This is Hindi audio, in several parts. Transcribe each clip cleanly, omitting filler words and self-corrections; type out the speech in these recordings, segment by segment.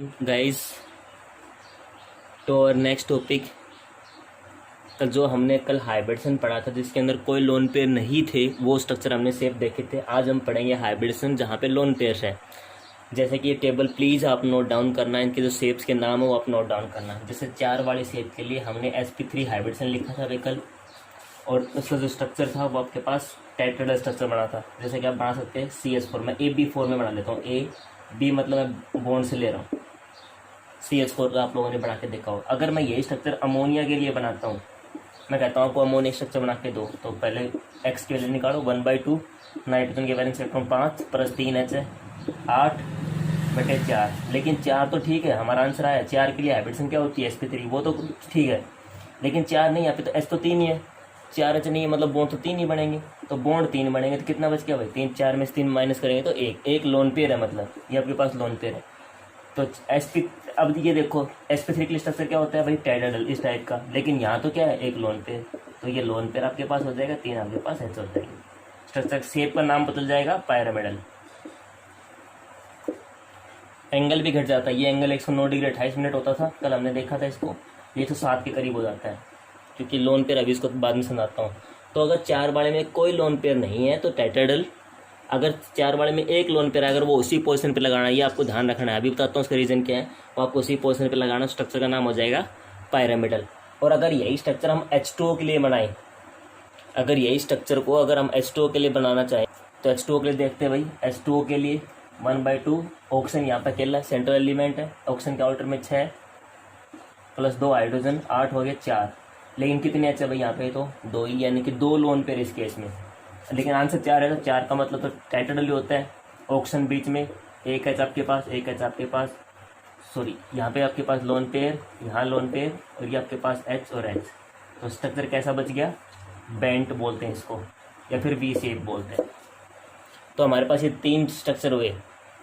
गाइस, तो और नेक्स्ट टॉपिक कल जो हमने कल हाइब्रिडेशन पढ़ा था जिसके अंदर कोई लोन पेयर नहीं थे, वो स्ट्रक्चर हमने सेफ देखे थे। आज हम पढ़ेंगे हाइब्रिडेशन जहाँ पे लोन पेयर्स है। जैसे कि ये टेबल प्लीज़ आप नोट डाउन करना है, इनके जो शेप्स के नाम है वो आप नोट डाउन करना है। जैसे 4 वाले शेप के लिए हमने sp3 हाइब्रिडेशन लिखा था कल, और उसका जो स्ट्रक्चर था वो आपके पास टेट्राहेड्रल स्ट्रक्चर बना था। जैसे कि आप बना सकते हैं CS4, मैं AB4 में बना लेता हूँ। AB मतलब मैं बॉन्ड से ले रहा हूँ, CH4 का आप लोगों ने बना के देखा हो। अगर मैं यही स्ट्रक्चर अमोनिया के लिए बनाता हूँ, मैं कहता हूँ आपको अमोनिया स्ट्रक्चर बना के दो, तो पहले x की वैल्यू निकालो 1/2, नाइट्रोजन के वैलेंस इलेक्ट्रॉन 5 + 3H है 8/4। लेकिन 4 तो ठीक है, हमारा आंसर आया 4 के लिए हाइब्रिडेशन क्या होती है sp3, वो तो ठीक है। लेकिन 4 नहीं, यहाँ पे तो S तो 3 ही है, 4H नहीं है, मतलब बॉन्ड तो 3 ही बनेंगे। तो बॉन्ड 3 बनेंगे तो कितना बच गया भाई, 3, 4 में से 3 माइनस करेंगे तो एक लोन पेयर है, मतलब ये आपके पास लोन पेयर है। तो अब ये देखो sp3 के स्ट्रक्चर क्या होता है भाई, टेट्राहेड्रल इस टाइप का। लेकिन यहाँ तो क्या है, एक लोन पेयर, तो ये लोन पेयर आपके पास हो जाएगा, 3 आपके पास H हो जाएगी। स्ट्रक्चर शेप का नाम बदल जाएगा पायरामिडल। एंगल भी घट जाता है, ये एंगल 109 डिग्री 28 मिनट होता था, कल हमने देखा था इसको, ये तो 7 के करीब हो जाता है, क्योंकि लोन पेयर अभी इसको बाद में समझाता हूँ। तो अगर 4 वाले में कोई लोन पेयर नहीं है तो टेट्राहेड्रल, अगर 4 वाले में एक लोन पेयर है, अगर वो उसी पोजीशन पे लगाना है, ये आपको ध्यान रखना है। अभी बताता हूँ उसका रीज़न क्या है, वो आपको उसी पोजीशन पे लगाना, स्ट्रक्चर का नाम हो जाएगा पायरामिडल। और अगर यही स्ट्रक्चर हम H2O के लिए बनाएं, अगर यही स्ट्रक्चर को अगर हम H2O के लिए बनाना चाहें तो H2O के लिए देखते हैं भाई, H2O के लिए 1/2 ऑक्सीजन यहाँ पे अकेला सेंट्रल एलिमेंट है, ऑक्सीजन के आउटर में 6 + 2 हाइड्रोजन 8 हो गए 4। लेकिन कितने H है भाई यहाँ पे, तो 2 ही, यानी कि 2 लोन पेयर इस केस में। लेकिन आंसर 4 है, तो 4 का मतलब तो टेट्राहेड्रल ही होता है। ऑक्सीजन बीच में, एक H आपके पास, एक H आपके पास, सॉरी यहाँ पे आपके पास लोन पेयर, यहाँ लोन पेयर, और ये आपके पास H और H। तो स्ट्रक्चर कैसा बच गया, बेंट बोलते हैं इसको, या फिर V शेप बोलते हैं। तो हमारे पास ये 3 स्ट्रक्चर हुए।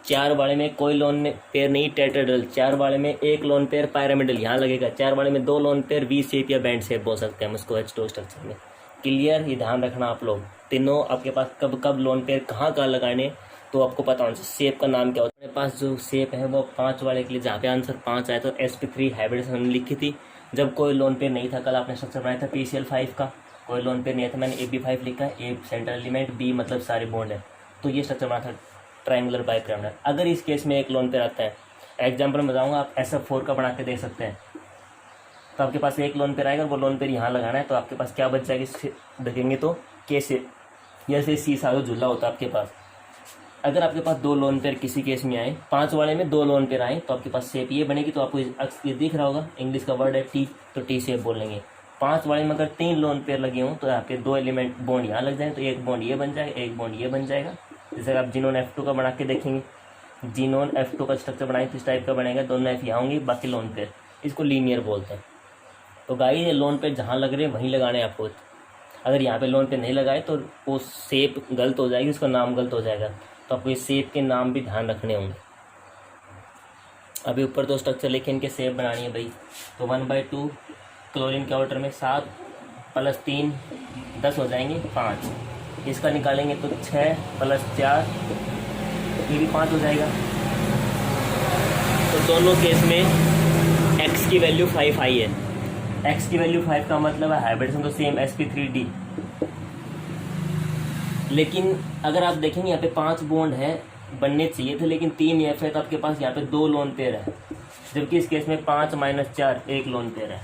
4 वाले में कोई लोन पेयर नहीं टेट्राहेड्रल, 4 वाले में एक लोन पेयर पायरामिडल यहाँ लगेगा, 4 वाले में 2 लोन पेयर V शेप या बैंड शेप बोल सकते हैं हम उसको H2O स्ट्रक्चर में। क्लियर, ये ध्यान रखना आप लोग। तीनों आपके पास कब कब लोन पेयर कहाँ कहाँ लगाने, तो आपको पता होना चाहिए। शेप का नाम क्या होता है, मेरे पास जो शेप है वो 5 वाले के लिए, जहाँ पे आंसर 5 आया तो sp3 हाइब्रिडेशन हमने लिखी थी। जब कोई लोन पेयर नहीं था, कल आपने स्ट्रक्चर बनाया था PCl5 का, कोई लोन पेयर नहीं था, मैंने AB5 लिखा है, A सेंट्रल एलिमेंट, B मतलब सारे बॉन्ड है, तो ये स्ट्रक्चर बना था ट्रायंगुलर बाइपिरामिडल। अगर इस केस में एक लोन पेयर आता है, एग्जाम्पल में बताऊँगा, आप SF4 का बना के दे सकते हैं, तो आपके पास एक लोन पेयर आएगा, वो लोन पेयर यहाँ लगाना है, तो आपके पास क्या बच जाएगी, देखेंगे तो कैसे, जैसे सीसा जो झूला होता है आपके पास। अगर आपके पास 2 लोन पेयर किसी केस में आए, 5 वाले में 2 लोन पेयर आए, तो आपके पास शेप ये बनेगी। तो आपको ये दिख रहा होगा, इंग्लिश का वर्ड है T, तो T शेप बोलेंगे। 5 वाले में अगर 3 लोन पेयर लगे हों, तो आपके 2 एलिमेंट बॉन्ड यहाँ लग जाए, तो एक बॉन्ड ये बन जाएगा, एक बॉन्ड ये बन जाएगा। जैसे आप जिनोन F2 का बना के देखेंगे, जिनोन F2 का स्ट्रक्चर बनाए तो इस टाइप का बनेगा, दोनों F यहाँ होंगे, बाकी लोन पेयर, इसको लीनियर बोलते हैं। तो गाइस, ये लोन पे जहाँ लग रहे हैं वहीं लगाने हैं आपको। अगर यहाँ पे लोन पे नहीं लगाए तो वो शेप गलत हो जाएगी, उसका नाम गलत हो जाएगा। तो आपको ये शेप के नाम भी ध्यान रखने होंगे। अभी ऊपर 2 स्ट्रक्चर लिखे, इनके शेप बनानी है भाई। तो 1/2 क्लोरीन के आउटर में 7 + 3 10 हो जाएंगे 5। इसका निकालेंगे तो 6 + 4, ये भी 5 हो जाएगा। तो दोनों केस में x की वैल्यू 5 आई है। x की वैल्यू 5 का मतलब है हाइब्रिडेशन तो सेम sp3d। लेकिन अगर आप देखेंगे यहाँ पे 5 बॉन्ड है, बनने चाहिए थे, लेकिन 3 F है, तो आपके पास यहाँ पे 2 लोन पेयर है, जबकि इस केस में 5 - 4 1 लोन पेयर है।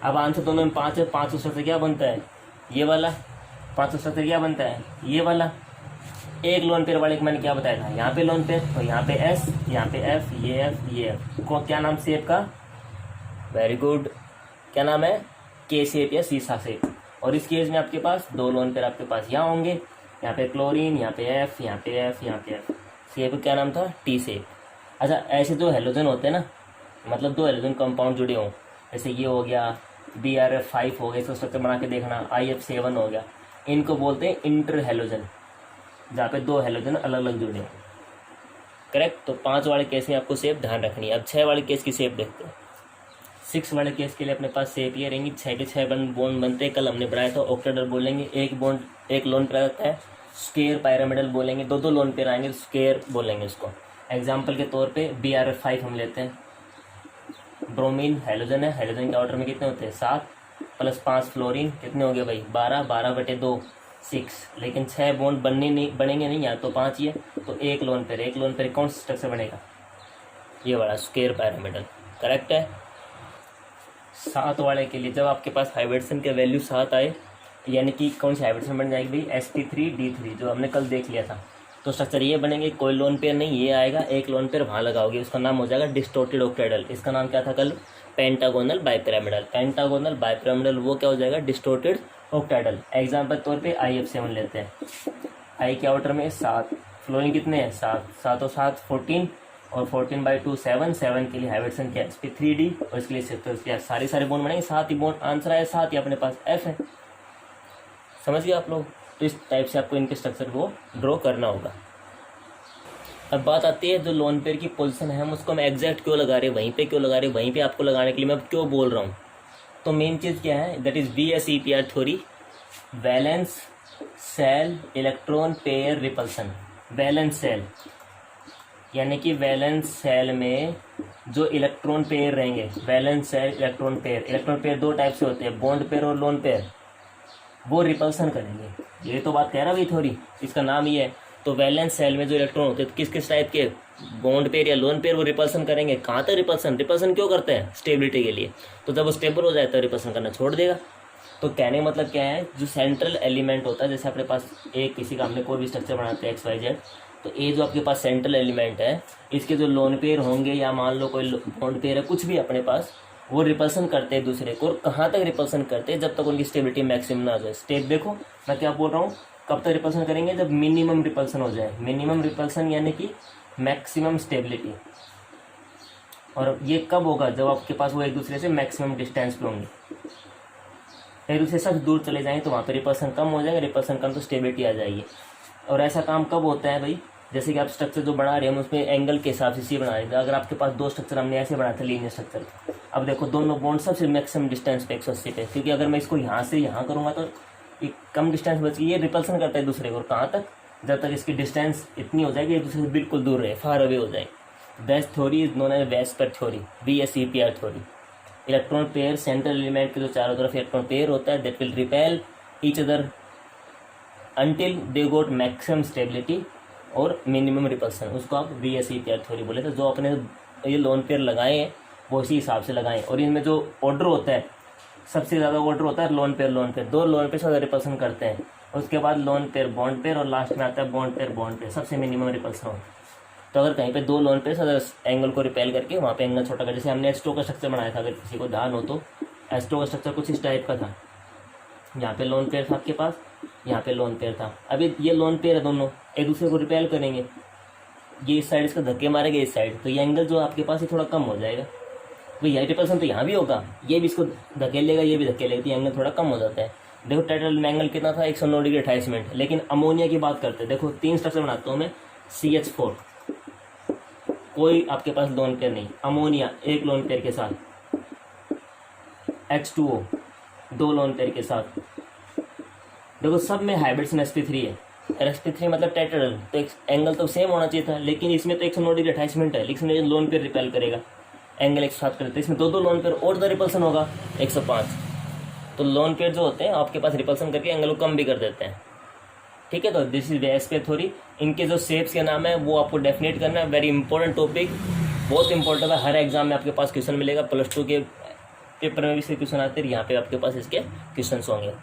अब आंसर दोनों में 5 है, 5 स्ट्रक्चर क्या बनता है, ये वाला। 5 स्ट्रक्चर क्या बनता है, ये वाला। एक लोन पेयर वाले को मैंने क्या बताया था, यहाँ पे लोन पेयर, तो यहाँ पे S, यहाँ पे F, ये F, ये F को क्या नाम शेप का, वेरी गुड, क्या नाम है, K शेप या सीसा शेप। और इस केस में आपके पास 2 लोन पेयर आपके पास यहाँ होंगे, यहाँ पे क्लोरीन, यहाँ पे F, यहाँ पे F, यहाँ पे F। शेप क्या नाम था, T शेप। अच्छा, ऐसे 2 हेलोजन होते हैं ना, मतलब 2 हेलोजन कंपाउंड जुड़े हों, जैसे ये हो गया BrF5 हो गया, इसको स्ट्रक्चर बना के देखना, IF7 हो गया, इनको बोलते हैं इंटर हेलोजन, जहाँ पे 2 हेलोजन अलग अलग जुड़े हों। करेक्ट। तो 5 वाले केस में आपको शेप ध्यान रखनी है। अब 6 वाले केस की शेप देखते हैं। 6 वाले केस के लिए अपने पास शेप ये रहेंगी, 6 के 6 बॉन्ड बनते हैं, कल हमने बनाया था ऑक्टाहेड्रल बोलेंगे, एक बॉन्ड एक लोन पेयर आता है, स्क्वायर पायरामिडल बोलेंगे, 2 लोन पेयर आएंगे, स्क्वायर बोलेंगे उसको। एग्जाम्पल के तौर पे BrF5 हम लेते हैं, ब्रोमीन हेलोजन है, हेलोजन के आउटर में कितने होते हैं 7 + 5 फ्लोरीन, कितने हो गए भाई 12, 12/2 6, लेकिन 6 बॉन्ड बनेंगे नहीं, यहाँ तो 5 ही है, तो एक लोन पेयर कौन सा स्ट्रक्चर बनेगा, ये वाला स्क्वायर pyramidal, करेक्ट है। 7 वाले के लिए जब आपके पास हाइब्रिडेशन के वैल्यू 7 आए, यानी कि कौन सी हाइब्रिडेशन बन जाएगी भाई sp3d3, जो हमने कल देख लिया था, तो स्ट्रक्चर ये बनेंगे, कोई लोन पेयर नहीं, ये आएगा, एक लोन पेयर वहाँ लगाओगे, उसका नाम हो जाएगा डिस्टोर्टेड ऑक्टाइडल। इसका नाम क्या था कल, पेंटागोनल बाइपिरामिडल। पेंटागोनल बाइपिरामिडल वो क्या हो जाएगा, डिस्टोर्टेड ऑक्टाइडल। एग्जाम्पल तौर पे IF7 लेते हैं, आई के आउटर में 7, फ्लोरीन कितने हैं 7, 7 और 7 14, और 14/2 7, 7 के लिए हाइब्रिडेशन क्या sp3d, और इसके लिए सिर्फ क्या सारे बॉन्ड बनेंगे 7 ही बॉन्ड, आंसर आया 7 ही, अपने पास F है। समझ गए आप लोग, तो इस टाइप से आपको इनके स्ट्रक्चर को ड्रॉ करना होगा। अब बात आती है जो लोन पेयर की पोजीशन है, हम उसको हम एग्जैक्ट क्यों लगा रहे हैं, वहीं पे क्यों लगा रहे हैं, वहीं पे आपको लगाने के लिए मैं अब क्यों बोल रहा हूँ। तो मेन चीज़ क्या है, that is VSEPR theory, valence shell electron pair repulsion. Valence shell यानी कि वैलेंस सेल में जो इलेक्ट्रॉन पेयर रहेंगे, valence shell electron pair 2 type से होते हैं, बॉन्ड पेयर और लोन पेयर, वो रिपल्सन करेंगे। ये तो बात कह रहा भाई थ्योरी, इसका नाम ही है। तो वैलेंस सेल में जो इलेक्ट्रॉन होते हैं किस किस टाइप के, बॉन्ड पेयर या लोन पेयर, वो रिपल्सन करेंगे। कहाँ तक रिपल्सन क्यों करते हैं, स्टेबिलिटी के लिए। तो जब वो स्टेबल हो जाए तो रिपल्सन करना छोड़ देगा। तो कहने का मतलब क्या है, जो सेंट्रल एलिमेंट होता है, जैसे अपने पास एक किसी का हमने कोई भी स्ट्रक्चर बनाते हैं XYZ, तो ये जो आपके पास सेंट्रल एलिमेंट है, इसके जो लोन पेयर होंगे या मान लो कोई बॉन्ड पेयर है, कुछ भी अपने पास, वो रिपल्सन करते हैं दूसरे को। और कहाँ तक रिपल्सन करते हैं, जब तक उनकी स्टेबिलिटी मैक्सिमम ना आ जाए। स्टेप देखो मैं क्या बोल रहा हूँ, कब तक रिपल्सन करेंगे, जब मिनिमम रिपल्सन हो जाए। मिनिमम रिपल्सन यानी कि मैक्सिमम स्टेबिलिटी। और ये कब होगा, जब आपके पास वो एक दूसरे से मैक्सिमम डिस्टेंस पे होंगे। एक दूसरे से दूर चले जाएंगे तो वहाँ पे रिपल्सन कम हो जाएगा, रिपल्सन कम तो स्टेबिलिटी आ जाएगी। और ऐसा काम कब होता है भाई, जैसे कि आप स्ट्रक्चर जो बना रहे हैं हम उसमें एंगल के हिसाब से बना रहे हैं। अगर आपके पास 2 स्ट्रक्चर हमने ऐसे बनाया था लीनियर स्ट्रक्चर, अब देखो दोनों बॉन्ड सबसे मैक्सिमम डिस्टेंस पे 180 पे, क्योंकि अगर मैं इसको यहाँ से यहाँ करूँगा तो एक कम डिस्टेंस बच गई। ये रिपल्सन करता है दूसरे को, और कहाँ तक, जब तक इसकी डिस्टेंस इतनी हो जाएगी एक दूसरे से बिल्कुल दूर रहे, फार अवे हो जाए। That theory is known as VSEPR theory, VSEPR theory. Electron pair, central element के जो चारों तरफ इलेक्ट्रॉन पेयर होता है, that will repel each other until they got maximum stability और मिनिमम रिपल्सन, उसको आप VSEPR थ्योरी बोले। तो जो अपने ये लोन पेयर लगाए हैं वो इसी हिसाब से लगाएं। और इनमें जो ऑर्डर होता है, सबसे ज़्यादा ऑर्डर होता है लोन पेयर 2 लोन पेयर ज़्यादा रिपल्सन करते हैं, उसके बाद लोन पेयर बॉन्ड पेयर, और लास्ट में आता है बॉन्ड पेयर सबसे मिनिमम रिपल्सन होता है। तो अगर कहीं पे 2 लोन पेयर ज़्यादा एंगल को रिपेल करके वहाँ पे एंगल छोटा कर, जैसे हमने H2O का स्ट्रक्चर बनाया था, अगर किसी को ध्यान हो तो H2O का स्ट्रक्चर कुछ इस टाइप का था। यहाँ पे लोन पेयर था आपके पास, यहाँ पे लोन पेयर था। अभी ये लोन पेयर है, दोनों एक दूसरे को रिपेल करेंगे, ये इस साइड इसका धक्के मारेंगे इस साइड, तो ये एंगल जो आपके पास है थोड़ा कम हो जाएगा। तो यही रिपल्सन तो यहाँ भी होगा, ये भी इसको धकेलेगा, ये भी धकेलेगा, तो एंगल थोड़ा कम हो जाता है। देखो टोटल एंगल कितना था, 109 डिग्री 28 मिनट। लेकिन अमोनिया की बात करते हैं, देखो 3 स्ट्रक्चर बनाता हूँ मैं, CH4, कोई आपके पास लोन पेयर नहीं, अमोनिया 1 लोन पेयर के साथ, H2O 2 लोन पेयर के साथ। देखो सब में हाइब्रिडेशन sp3 है, sp3 मतलब टेट्राहेड्रल, तो एंगल तो सेम होना चाहिए था, लेकिन इसमें तो 109 डिग्री 28 मिनट है, लेकिन ये लोन पेयर रिपेल करेगा, एंगल 107 करते हैं, इसमें 2 लोन पेयर और रिपल्सन होगा 105। तो लोन पेयर जो होते हैं आपके पास रिपल्सन करके एंगल को कम भी कर देते हैं। ठीक है, तो दिस इज VSEPR थ्योरी। इनके जो शेप्स के नाम है वो आपको डेफिनेट करना है, वेरी इंपॉर्टेंट टॉपिक, बहुत इंपॉर्टेंट है। हर एग्जाम में आपके पास क्वेश्चन मिलेगा, +2 के पेपर में भी से क्वेश्चन आते हैं, यहाँ पे आपके पास इसके क्वेश्चन होंगे।